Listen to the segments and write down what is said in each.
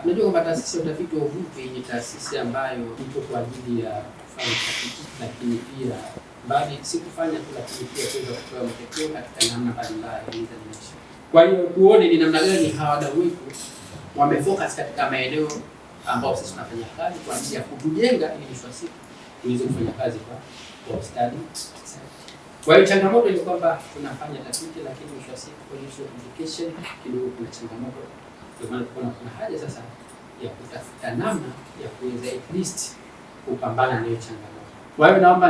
Unajua kwamba taasisi ya utafiti wa uvuvi ni taasisi ambayo ipo kwa ajili ya kufanya utafiti, lakini pia bali si kufanya tu, lakini pia kuweza kutoa matokeo katika namna mbalimbali. Kwa hiyo tuone ni namna gani hawa wadau wetu wamefocus katika maeneo ambayo sisi tunafanya kazi kwa ajili ya kutujenga ili mwisho wa siku tuweze kufanya kazi kwa ustadi. Kwa hiyo changamoto ni kwamba tunafanya tafiti, lakini mwisho wa siku kwenye application kidogo kuna changamoto. Kwa maana kuna haja sasa ya kutafuta namna ya kuweza at least kupambana na hiyo changamoto. Kwa hiyo naomba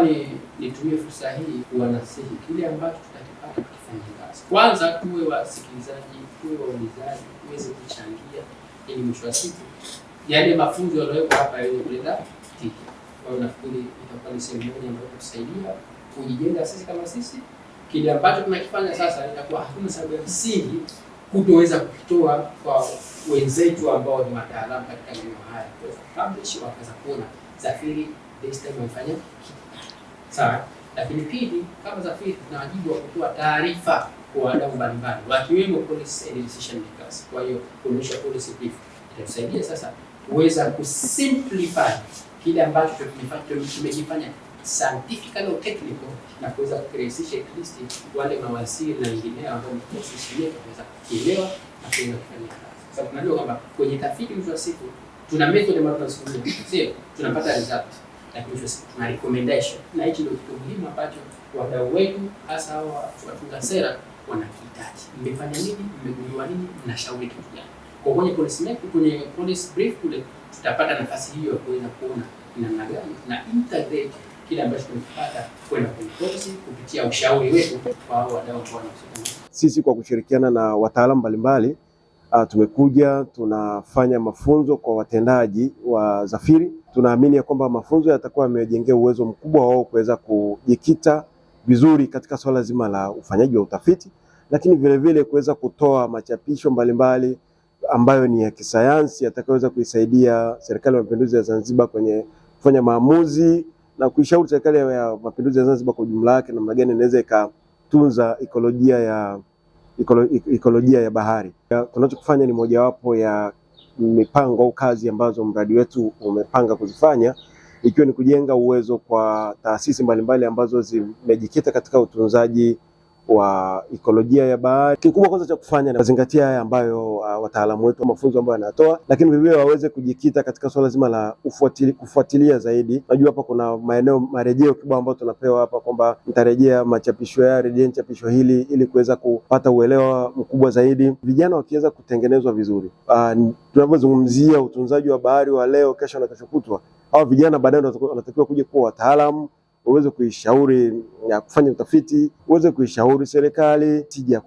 nitumie fursa hii kuwanasihi kile ambacho tutakipata kufanya kazi. Kwanza tuwe wasikilizaji, tuwe waulizaji, tuweze kuchangia ili mwisho wa siku yale mafunzo yaliyowekwa hapa yaweze kuleta tija. Kwa hiyo nafikiri itakuwa ni sehemu moja ambayo itatusaidia kujijenga sisi kama sisi. Kile ambacho tunakifanya sasa itakuwa hakuna sababu ya msingi kutoweza kukitoa kwa wenzetu ambao ni wataalamu katika maeneo haya. Kwa publish wakaweza kuona Zafiri this time wamefanya sawa. Lakini pili, kama Zafiri tuna wajibu wa kutoa taarifa kwa wadau mbalimbali wakiwemo policy and decision makers. Kwa hiyo kuonyesha policy brief itatusaidia sasa kuweza kusimplify kile ambacho tumekifanya scientifically or technical na kuweza kurahisisha at least wale mawaziri na wengineo ambao mtosishie kuweza kuelewa na kuweza kufanya kazi. Sababu tunajua kwamba kwenye tafiti mwisho wa siku tuna method ambayo tunasukuma, sio tunapata result, lakini mwisho wa siku tuna recommendation, na hicho ndio kitu muhimu ambacho wadau wetu hasa watunga sera wanakihitaji. Mmefanya nini? Mmegundua nini? Mnashauri kitu gani? Kwa kwenye policy making, kwenye policy brief kule tutapata nafasi hiyo ya kuweza kuona namna gani na integrate kile ambacho tumepata kwenda kwenye policy kupitia ushauri wetu kwa wadau ambao wanahusika. Sisi kwa kushirikiana na wataalamu mbalimbali tumekuja tunafanya mafunzo kwa watendaji wa Zafiri. Tunaamini ya kwamba mafunzo yatakuwa yamejengea uwezo mkubwa wao kuweza kujikita vizuri katika swala zima la ufanyaji wa utafiti, lakini vile vile kuweza kutoa machapisho mbalimbali ambayo ni ya kisayansi yatakayoweza kuisaidia Serikali ya Mapinduzi ya Zanzibar kwenye kufanya maamuzi na kuishauri Serikali ya Mapinduzi ya Zanzibar kwa ujumla wake namna gani inaweza ikatunza ekolojia ya bahari. Tunachokufanya ni mojawapo ya mipango au kazi ambazo mradi wetu umepanga kuzifanya, ikiwa ni kujenga uwezo kwa taasisi mbalimbali ambazo zimejikita katika utunzaji wa ekolojia ya bahari. Kikubwa kwanza cha kufanya na kuzingatia haya ambayo wataalamu wetu mafunzo ambayo wanatoa, lakini vivyo waweze kujikita katika swala zima la kufuatilia zaidi. Najua hapa kuna maeneo marejeo kibao ambayo tunapewa hapa kwamba mtarejea machapisho ya rejea chapisho hili ili kuweza kupata uelewa mkubwa zaidi. Vijana wakiweza kutengenezwa vizuri, tunapozungumzia utunzaji wa bahari wa leo, kesho na kesho kutwa, hao vijana baadaye wanatakiwa kuja kuwa wataalamu, uweze kuishauri ya kufanya utafiti, uweze kuishauri serikali tija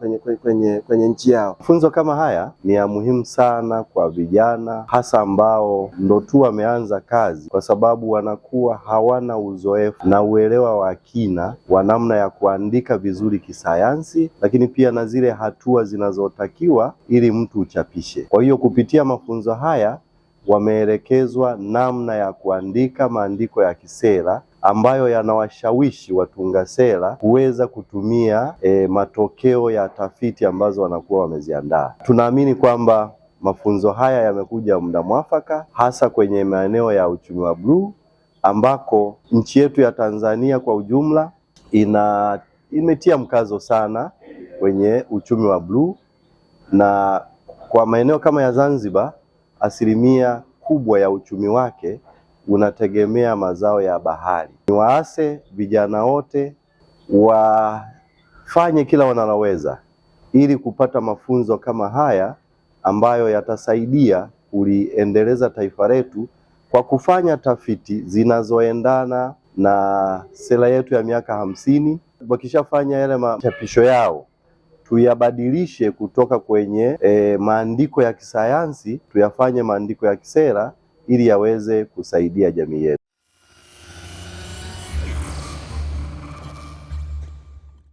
kwenye nchi yao. Mafunzo kama haya ni ya muhimu sana kwa vijana, hasa ambao ndo tu wameanza kazi, kwa sababu wanakuwa hawana uzoefu na uelewa wa kina wa namna ya kuandika vizuri kisayansi, lakini pia na zile hatua zinazotakiwa ili mtu uchapishe. Kwa hiyo kupitia mafunzo haya wameelekezwa namna ya kuandika maandiko ya kisera ambayo yanawashawishi watunga sera kuweza kutumia matokeo ya tafiti ambazo wanakuwa wameziandaa. Tunaamini kwamba mafunzo haya yamekuja muda mwafaka, hasa kwenye maeneo ya uchumi wa bluu ambako nchi yetu ya Tanzania kwa ujumla imetia mkazo sana kwenye uchumi wa bluu, na kwa maeneo kama ya Zanzibar asilimia kubwa ya uchumi wake unategemea mazao ya bahari. Niwaase vijana wote wafanye kila wanaloweza ili kupata mafunzo kama haya ambayo yatasaidia kuliendeleza taifa letu kwa kufanya tafiti zinazoendana na sera yetu ya miaka 50. Wakishafanya yale machapisho yao tuyabadilishe kutoka kwenye maandiko ya kisayansi tuyafanye maandiko ya kisera ili yaweze kusaidia jamii yetu.